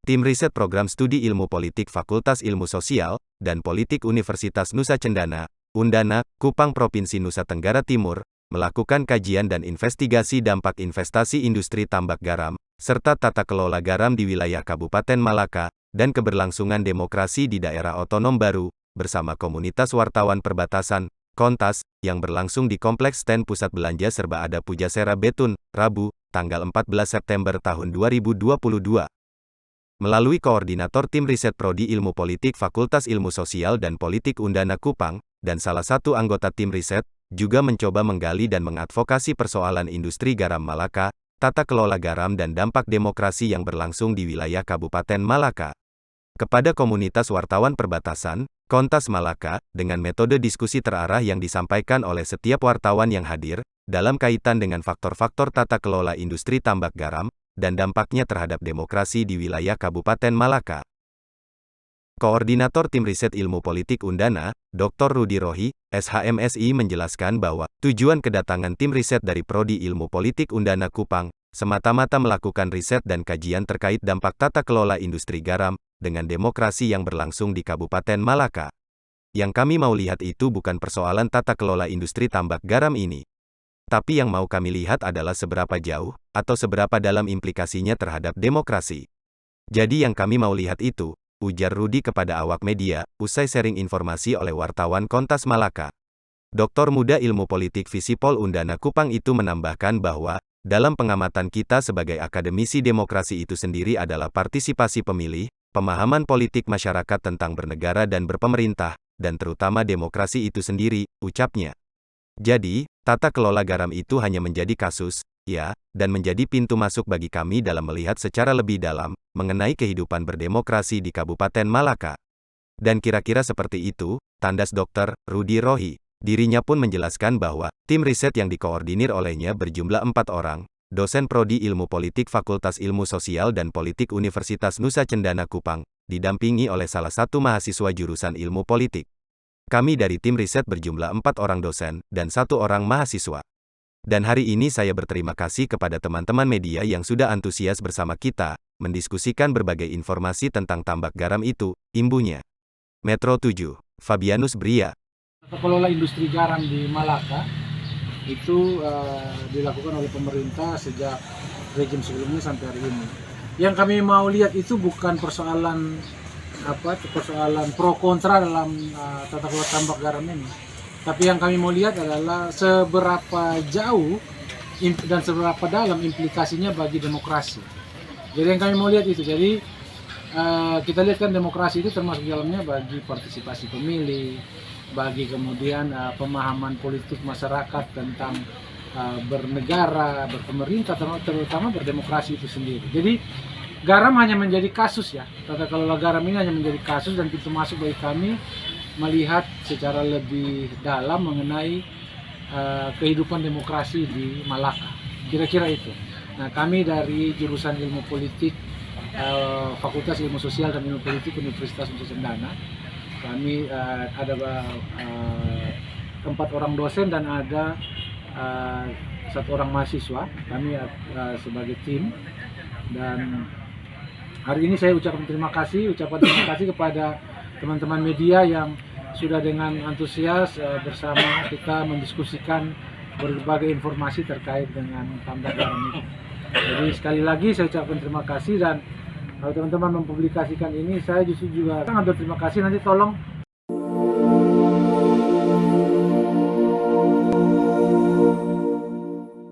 Tim Riset Program Studi Ilmu Politik Fakultas Ilmu Sosial dan Politik Universitas Nusa Cendana, Undana, Kupang Provinsi Nusa Tenggara Timur, melakukan kajian dan investigasi dampak investasi industri tambak garam, serta tata kelola garam di wilayah Kabupaten Malaka, dan keberlangsungan demokrasi di daerah otonom baru, bersama komunitas wartawan perbatasan, Kontas, yang berlangsung di Kompleks Stand Pusat Belanja Serba Ada Pujasera Betun, Rabu, tanggal 14 September tahun 2022. Melalui Koordinator Tim Riset Prodi Ilmu Politik Fakultas Ilmu Sosial dan Politik Undana Kupang, dan salah satu anggota tim riset, juga mencoba menggali dan mengadvokasi persoalan industri garam Malaka, tata kelola garam dan dampak demokrasi yang berlangsung di wilayah Kabupaten Malaka. Kepada komunitas wartawan perbatasan, Kontas Malaka, dengan metode diskusi terarah yang disampaikan oleh setiap wartawan yang hadir, dalam kaitan dengan faktor-faktor tata kelola industri tambak garam, dan dampaknya terhadap demokrasi di wilayah Kabupaten Malaka. Koordinator Tim Riset Ilmu Politik Undana, Dr. Rudi Rohi, SHMSI menjelaskan bahwa, tujuan kedatangan tim riset dari Prodi Ilmu Politik Undana Kupang, semata-mata melakukan riset dan kajian terkait dampak tata kelola industri garam, dengan demokrasi yang berlangsung di Kabupaten Malaka. Yang kami mau lihat itu bukan persoalan tata kelola industri tambak garam ini. Tapi yang mau kami lihat adalah seberapa jauh, atau seberapa dalam implikasinya terhadap demokrasi. Jadi yang kami mau lihat itu, ujar Rudi kepada awak media, usai sharing informasi oleh wartawan Kontas Malaka. Doktor Muda Ilmu Politik Visipol Undana Kupang itu menambahkan bahwa, dalam pengamatan kita sebagai akademisi demokrasi itu sendiri adalah partisipasi pemilih, pemahaman politik masyarakat tentang bernegara dan berpemerintah, dan terutama demokrasi itu sendiri, ucapnya. Jadi, tata kelola garam itu hanya menjadi kasus, ya, dan menjadi pintu masuk bagi kami dalam melihat secara lebih dalam, mengenai kehidupan berdemokrasi di Kabupaten Malaka. Dan kira-kira seperti itu, tandas Dr. Rudi Rohi. Dirinya pun menjelaskan bahwa, tim riset yang dikoordinir olehnya berjumlah 4 orang, dosen Prodi Ilmu Politik Fakultas Ilmu Sosial dan Politik Universitas Nusa Cendana Kupang, didampingi oleh salah satu mahasiswa jurusan Ilmu Politik. Kami dari tim riset berjumlah 4 orang dosen, dan 1 orang mahasiswa. Dan hari ini saya berterima kasih kepada teman-teman media yang sudah antusias bersama kita, mendiskusikan berbagai informasi tentang tambak garam itu, imbunya. Metro 7, Fabianus Bria. Tata kelola industri garam di Malaka itu dilakukan oleh pemerintah sejak rejim sebelumnya sampai hari ini. Yang kami mau lihat itu bukan persoalan pro kontra dalam tata kelola tambak garam ini, tapi yang kami mau lihat adalah seberapa jauh dan seberapa dalam implikasinya bagi demokrasi. Jadi yang kami mau lihat itu, jadi kita lihat kan demokrasi itu termasuk dalamnya bagi partisipasi pemilih, bagi kemudian pemahaman politik masyarakat tentang bernegara, berpemerintah, terutama berdemokrasi itu sendiri. Jadi garam hanya menjadi kasus ya, tata kelola garam ini hanya menjadi kasus dan pintu masuk bagi kami melihat secara lebih dalam mengenai kehidupan demokrasi di Malaka. Kira-kira itu. Nah, kami dari jurusan Ilmu Politik Fakultas Ilmu Sosial dan Ilmu Politik Universitas Nusa Cendana, kami ada 4 orang dosen dan ada 1 orang mahasiswa. Kami sebagai tim, dan hari ini saya ucapkan terima kasih kepada teman-teman media yang sudah dengan antusias bersama kita mendiskusikan berbagai informasi terkait dengan tambak garam ini. Jadi sekali lagi saya ucapkan terima kasih, dan kalau teman-teman mempublikasikan ini, saya justru juga sangat berterima kasih. Nanti tolong